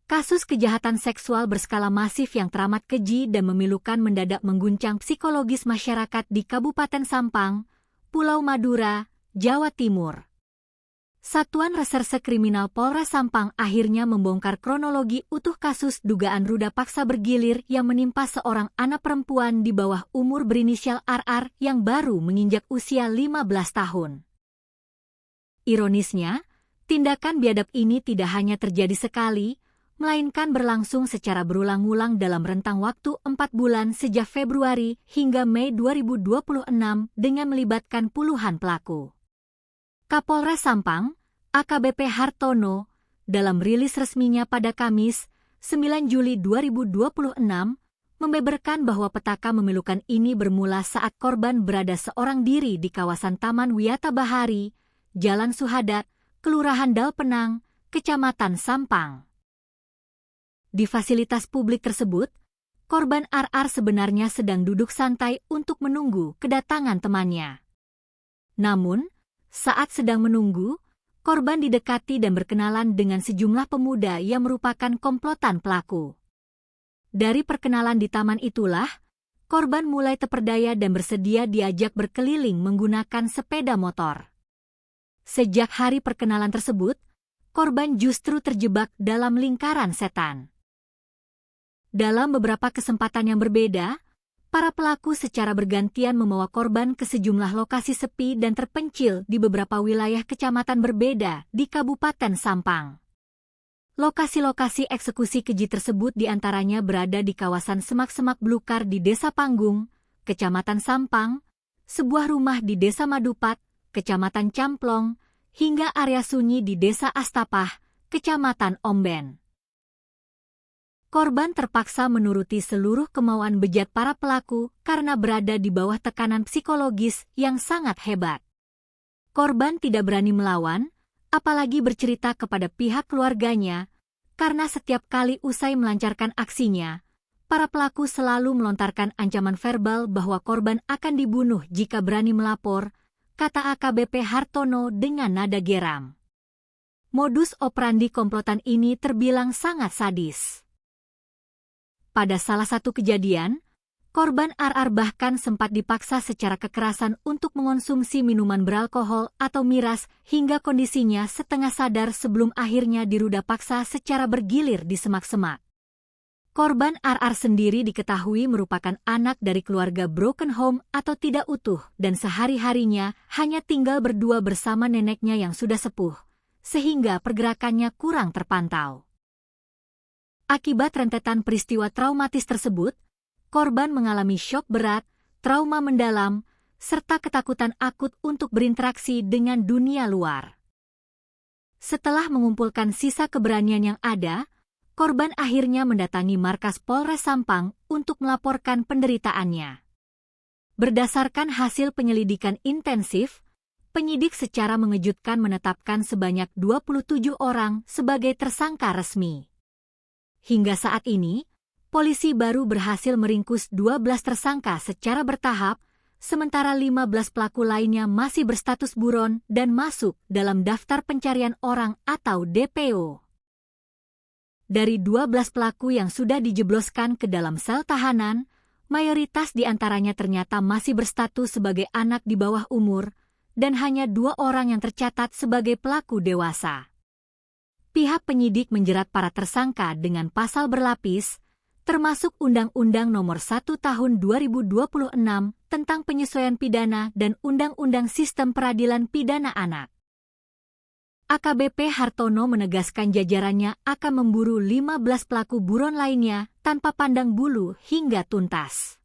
Kasus kejahatan seksual berskala masif yang teramat keji dan memilukan mendadak mengguncang psikologis masyarakat di Kabupaten Sampang, Pulau Madura, Jawa Timur. Satuan Reserse Kriminal Polres Sampang akhirnya membongkar kronologi utuh kasus dugaan ruda paksa bergilir yang menimpa seorang anak perempuan di bawah umur berinisial RR yang baru menginjak usia 15 tahun. Ironisnya, tindakan biadab ini tidak hanya terjadi sekali, melainkan berlangsung secara berulang-ulang dalam rentang waktu 4 bulan sejak Februari hingga Mei 2026 dengan melibatkan puluhan pelaku. Kapolres Sampang, AKBP Hartono, dalam rilis resminya pada Kamis, 9 Juli 2026, membeberkan bahwa petaka memilukan ini bermula saat korban berada seorang diri di kawasan Taman Wiyata Bahari, Jalan Suhadat, Kelurahan Dalpenang, Kecamatan Sampang. Di fasilitas publik tersebut, korban RR sebenarnya sedang duduk santai untuk menunggu kedatangan temannya. Namun, saat sedang menunggu, korban didekati dan berkenalan dengan sejumlah pemuda yang merupakan komplotan pelaku. Dari perkenalan di taman itulah, korban mulai terperdaya dan bersedia diajak berkeliling menggunakan sepeda motor. Sejak hari perkenalan tersebut, korban justru terjebak dalam lingkaran setan. Dalam beberapa kesempatan yang berbeda, para pelaku secara bergantian membawa korban ke sejumlah lokasi sepi dan terpencil di beberapa wilayah kecamatan berbeda di Kabupaten Sampang. Lokasi-lokasi eksekusi keji tersebut diantaranya berada di kawasan semak-semak belukar di Desa Panggung, Kecamatan Sampang, sebuah rumah di Desa Madupat, Kecamatan Camplong, hingga area sunyi di Desa Astapah, Kecamatan Omben. Korban terpaksa menuruti seluruh kemauan bejat para pelaku karena berada di bawah tekanan psikologis yang sangat hebat. Korban tidak berani melawan, apalagi bercerita kepada pihak keluarganya, karena setiap kali usai melancarkan aksinya, para pelaku selalu melontarkan ancaman verbal bahwa korban akan dibunuh jika berani melapor, kata AKBP Hartono dengan nada geram. Modus operandi komplotan ini terbilang sangat sadis. Pada salah satu kejadian, korban RR bahkan sempat dipaksa secara kekerasan untuk mengonsumsi minuman beralkohol atau miras hingga kondisinya setengah sadar sebelum akhirnya diruda paksa secara bergilir di semak-semak. Korban RR sendiri diketahui merupakan anak dari keluarga broken home atau tidak utuh dan sehari-harinya hanya tinggal berdua bersama neneknya yang sudah sepuh, sehingga pergerakannya kurang terpantau. Akibat rentetan peristiwa traumatis tersebut, korban mengalami syok berat, trauma mendalam, serta ketakutan akut untuk berinteraksi dengan dunia luar. Setelah mengumpulkan sisa keberanian yang ada, korban akhirnya mendatangi markas Polres Sampang untuk melaporkan penderitaannya. Berdasarkan hasil penyelidikan intensif, penyidik secara mengejutkan menetapkan sebanyak 27 orang sebagai tersangka resmi. Hingga saat ini, polisi baru berhasil meringkus 12 tersangka secara bertahap, sementara 15 pelaku lainnya masih berstatus buron dan masuk dalam daftar pencarian orang atau DPO. Dari 12 pelaku yang sudah dijebloskan ke dalam sel tahanan, mayoritas diantaranya ternyata masih berstatus sebagai anak di bawah umur, dan hanya 2 orang yang tercatat sebagai pelaku dewasa. Pihak penyidik menjerat para tersangka dengan pasal berlapis, termasuk Undang-Undang Nomor 1 Tahun 2026 tentang penyesuaian pidana dan Undang-Undang Sistem Peradilan Pidana Anak. AKBP Hartono menegaskan jajarannya akan memburu 15 pelaku buron lainnya tanpa pandang bulu hingga tuntas.